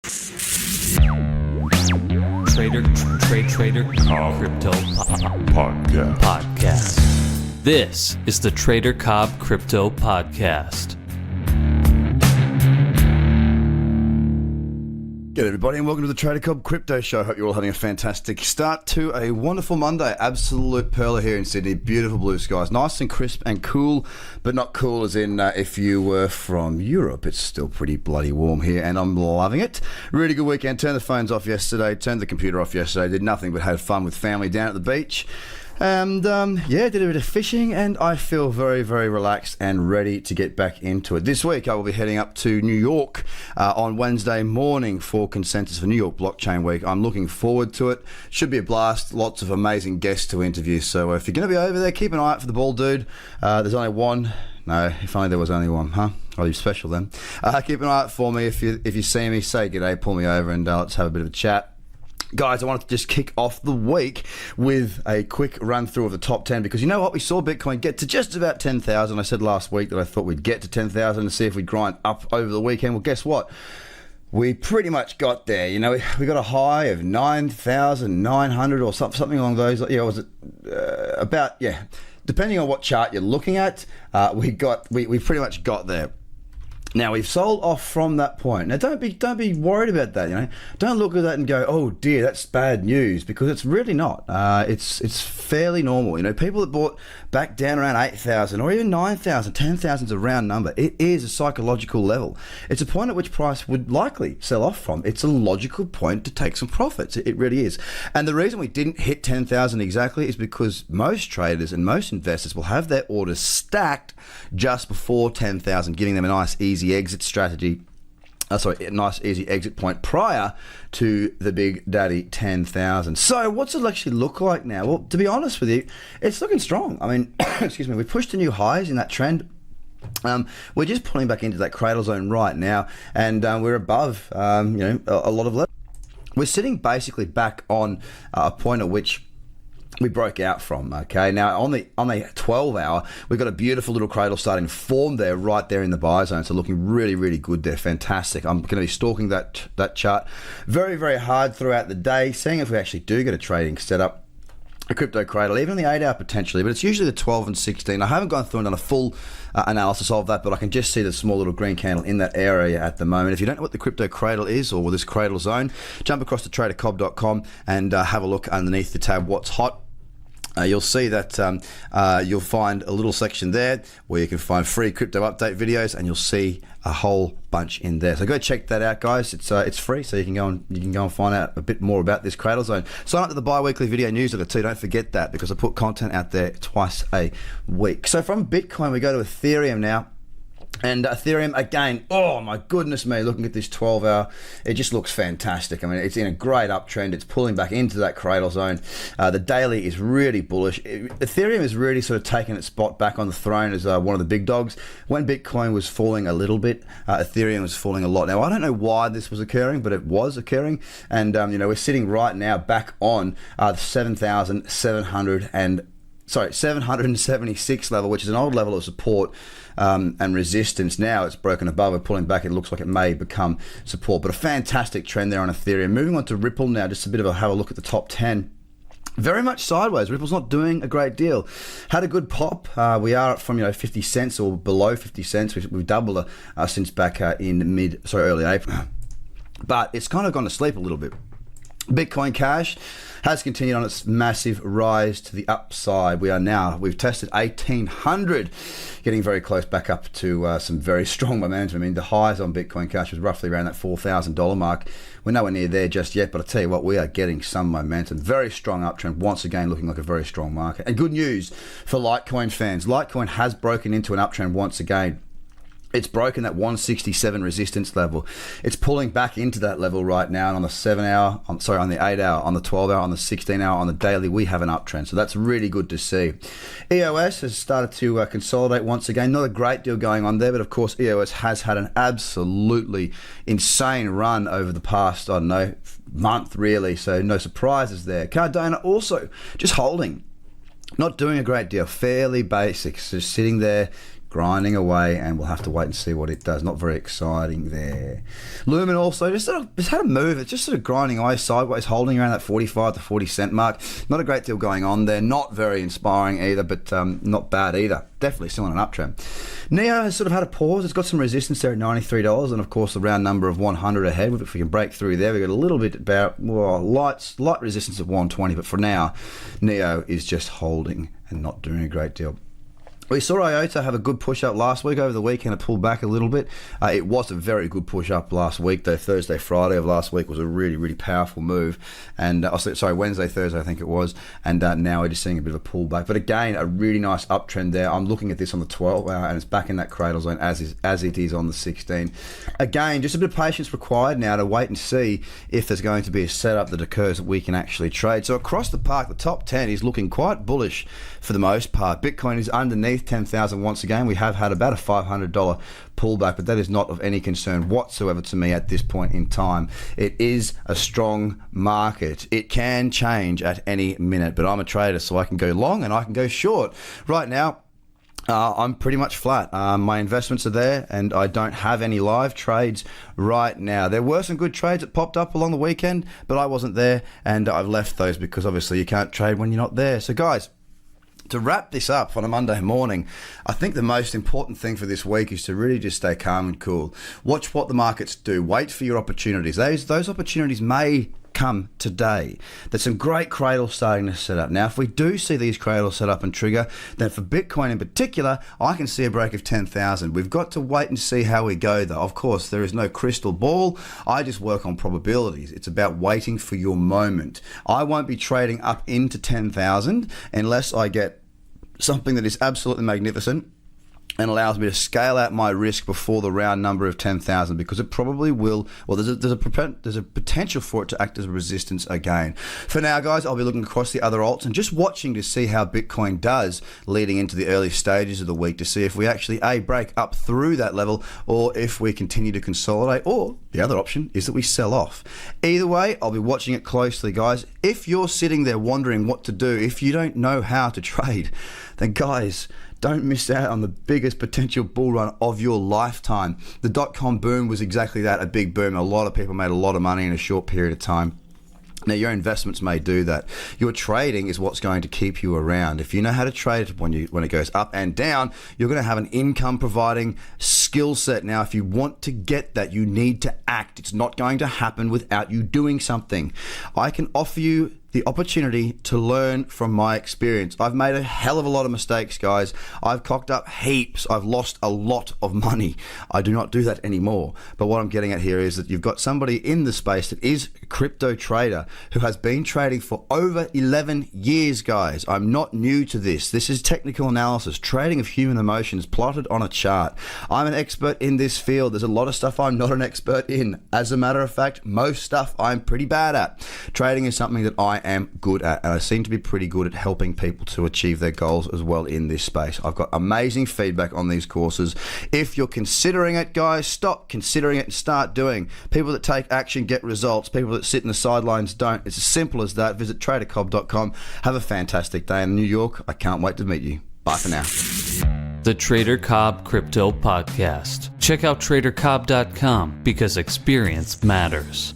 Trader Cobb Crypto Podcast. This is the Trader Cobb Crypto Podcast. G'day everybody and welcome to the Trader Cobb Crypto Show. Hope you're all having a fantastic start to a wonderful Monday. Absolute perler here in Sydney. Beautiful blue skies. Nice and crisp and cool, but not cool as in if you were from Europe. It's still pretty bloody warm here and I'm loving it. Really good weekend. Turned the phones off yesterday. Turned the computer off yesterday. Did nothing but had fun with family down at the beach. And did a bit of fishing and I feel very, very relaxed and ready to get back into it. This week I will be heading up to New York on Wednesday morning for Consensus for New York Blockchain Week. I'm looking forward to it. Should be a blast. Lots of amazing guests to interview. So if you're going to be over there, keep an eye out for the bald dude. There's only one. No, if only there was only one, huh? I'll be special then. Keep an eye out for me. If you see me, say g'day, pull me over and let's have a bit of a chat. Guys, I wanted to just kick off the week with a quick run through of the top 10 because you know what? We saw Bitcoin get to just about 10,000. I said last week that I thought we'd get to 10,000 and see if we'd grind up over the weekend. Well, guess what? We pretty much got there. You know, we got a high of 9,900 or something along those. Yeah, was it about? Yeah, depending on what chart you're looking at, we pretty much got there. Now we've sold off from that point. Now don't be worried about that. You know, don't look at that and go, oh dear, that's bad news, because it's really not. It's fairly normal. You know, people that bought back down around 8,000 or even 9,000, 10,000 is a round number. It is a psychological level. It's a point at which price would likely sell off from. It's a logical point to take some profits. It really is. And the reason we didn't hit 10,000 exactly is because most traders and most investors will have their orders stacked just before 10,000, giving them a nice easy exit strategy. A nice easy exit point prior to the big daddy 10,000. So what's it actually look like now? Well, to be honest with you, it's looking strong. I mean, excuse me, we pushed to new highs in that trend. We're just pulling back into that cradle zone right now, and we're above, a lot of levels. We're sitting basically back on a point at which we broke out from. Okay, now on the 12 hour we've got a beautiful little cradle starting to form there, right there in the buy zone, so looking really, really good there. Fantastic. I'm going to be stalking that chart very, very hard throughout the day, seeing if we actually do get a trading setup, a crypto cradle, even on the 8 hour potentially, but it's usually the 12 and 16. I haven't gone through and done a full analysis of that, but I can just see the small little green candle in that area at the moment. If you don't know what the crypto cradle is, or this cradle zone, jump across to tradercobb.com and have a look underneath the tab what's hot. You'll see that you'll find a little section there where you can find free crypto update videos, and you'll see a whole bunch in there. So go check that out, guys. It's free, so you can go and find out a bit more about this cradle zone. Sign up to the bi-weekly video newsletter too. Don't forget that, because I put content out there twice a week. So from Bitcoin, we go to Ethereum now. And Ethereum, again, oh my goodness me, looking at this 12 hour, it just looks fantastic. I mean, it's in a great uptrend. It's pulling back into that cradle zone. The daily is really bullish. Ethereum is really sort of taking its spot back on the throne as one of the big dogs. When Bitcoin was falling a little bit, Ethereum was falling a lot. Now, I don't know why this was occurring, but it was occurring. And, we're sitting right now back on the 776 level, which is an old level of support and resistance. Now it's broken above it, pulling back. It looks like it may become support, but a fantastic trend there on Ethereum. Moving on to Ripple now, just a bit of a have a look at the top 10. Very much sideways. Ripple's not doing a great deal. Had a good pop. We are up from 50 cents or below 50 cents. We've doubled since back in early April, but it's kind of gone to sleep a little bit. Bitcoin Cash has continued on its massive rise to the upside. We've tested 1,800, getting very close back up to some very strong momentum. I mean, the highs on Bitcoin Cash was roughly around that $4,000 mark. We're nowhere near there just yet, but I tell you what, we are getting some momentum. Very strong uptrend, once again looking like a very strong market. And good news for Litecoin fans. Litecoin has broken into an uptrend once again. It's broken that 167 resistance level. It's pulling back into that level right now, and on the 7 hour, on the 8 hour, on the 12 hour, on the 16 hour, on the daily, we have an uptrend. So that's really good to see. EOS has started to consolidate once again. Not a great deal going on there, but of course EOS has had an absolutely insane run over the past, month really. So no surprises there. Cardano also just holding, not doing a great deal, fairly basic, just sitting there. grinding away, and we'll have to wait and see what it does. Not very exciting there. Lumen also just had a move. It's just sort of grinding away sideways, holding around that 45 to 40 cent mark. Not a great deal going on there. Not very inspiring either, but not bad either. Definitely still on an uptrend. Neo has sort of had a pause. It's got some resistance there at $93, and of course the round number of 100 ahead. If we can break through there, we've got a little bit about light resistance of 120, but for now, Neo is just holding and not doing a great deal. We saw IOTA have a good push-up last week. Over the weekend, it pulled back a little bit. It was a very good push-up last week, though. Thursday, Friday of last week was a really, really powerful move. And Wednesday, Thursday, I think it was. And now we're just seeing a bit of a pullback. But again, a really nice uptrend there. I'm looking at this on the 12-hour, and it's back in that cradle zone as it is on the 16. Again, just a bit of patience required now to wait and see if there's going to be a setup that occurs that we can actually trade. So across the park, the top 10 is looking quite bullish for the most part. Bitcoin is underneath 10,000 once again. We have had about a $500 pullback, but that is not of any concern whatsoever to me at this point in time. It is a strong market. It can change at any minute, but I'm a trader, so I can go long and I can go short. Right now, I'm pretty much flat. My investments are there, and I don't have any live trades right now. There were some good trades that popped up along the weekend, but I wasn't there, and I've left those because obviously you can't trade when you're not there. So guys, to wrap this up on a Monday morning, I think the most important thing for this week is to really just stay calm and cool. Watch what the markets do. Wait for your opportunities. Those opportunities may come today. There's some great cradles starting to set up. Now, if we do see these cradles set up and trigger, then for Bitcoin in particular, I can see a break of 10,000. We've got to wait and see how we go, though. Of course, there is no crystal ball. I just work on probabilities. It's about waiting for your moment. I won't be trading up into 10,000 unless I get something that is absolutely magnificent and allows me to scale out my risk before the round number of 10,000, because it probably will. Well, there's a potential for it to act as a resistance again. For now, guys, I'll be looking across the other alts and just watching to see how Bitcoin does leading into the early stages of the week, to see if we actually break up through that level, or if we continue to consolidate, or the other option is that we sell off. Either way, I'll be watching it closely, guys. If you're sitting there wondering what to do, if you don't know how to trade, then guys, don't miss out on the biggest potential bull run of your lifetime. The dot-com boom was exactly that, a big boom. A lot of people made a lot of money in a short period of time. Now, your investments may do that. Your trading is what's going to keep you around. If you know how to trade when it goes up and down, you're going to have an income-providing skill set. Now, if you want to get that, you need to act. It's not going to happen without you doing something. I can offer you the opportunity to learn from my experience. I've made a hell of a lot of mistakes, guys. I've cocked up heaps. I've lost a lot of money. I do not do that anymore. But what I'm getting at here is that you've got somebody in the space that is a crypto trader who has been trading for over 11 years, guys. I'm not new to this. This is technical analysis, trading of human emotions plotted on a chart. I'm an expert in this field. There's a lot of stuff I'm not an expert in. As a matter of fact, most stuff I'm pretty bad at. Trading is something that I am good at, and I seem to be pretty good at helping people to achieve their goals as well in this space. I've got amazing feedback on these courses. If you're considering it, guys, stop considering it and start doing. People that take action get results. People that sit in the sidelines don't. It's as simple as that. Visit tradercobb.com. Have a fantastic day in New York. I can't wait to meet you. Bye for now. The Trader Cobb Crypto Podcast. Check out tradercobb.com because experience matters.